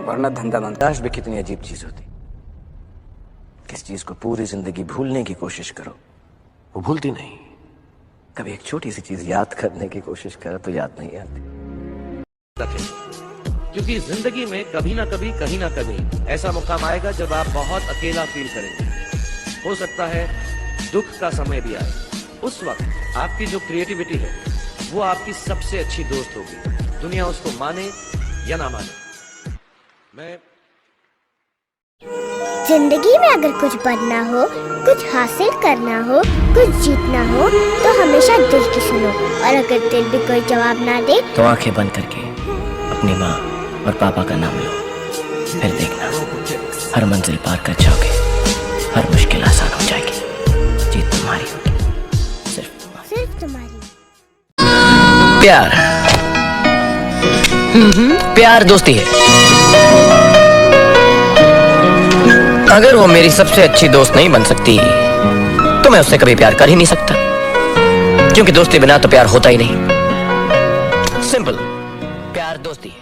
वरना धंधा बनता। लाश भी कितनी अजीब चीज होती। किस चीज को पूरी जिंदगी भूलने की कोशिश करो, वो भूलती नहीं। कभी एक छोटी सी चीज याद करने की कोशिश करो तो याद नहीं आती। क्योंकि जिंदगी में कभी ना कभी, कहीं ना कहीं ऐसा मुकाम आएगा जब आप बहुत अकेला फील करेंगे। हो सकता है दुख का समय भी आए। उस वक्त आपकी जो क्रिएटिविटी है वो आपकी सबसे अच्छी दोस्त होगी। दुनिया उसको माने या ना माने। मैं जिंदगी में अगर कुछ बनना हो, कुछ हासिल करना हो, कुछ जीतना हो तो हमेशा दिल की सुनो। और अगर दिल भी कोई जवाब ना दे तो आंखें बंद करके अपनी माँ और पापा का नाम लो, फिर देखना हर मंजिल पार कर जाओगे, हर मुश्किल आसान हो जाएगी। जीत तुम्हारी होगी, सिर्फ तुम्हारी। प्यार प्यार दोस्ती है। अगर वो मेरी सबसे अच्छी दोस्त नहीं बन सकती तो मैं उससे कभी प्यार कर ही नहीं सकता, क्योंकि दोस्ती बिना तो प्यार होता ही नहीं। सिंपल, प्यार दोस्ती है।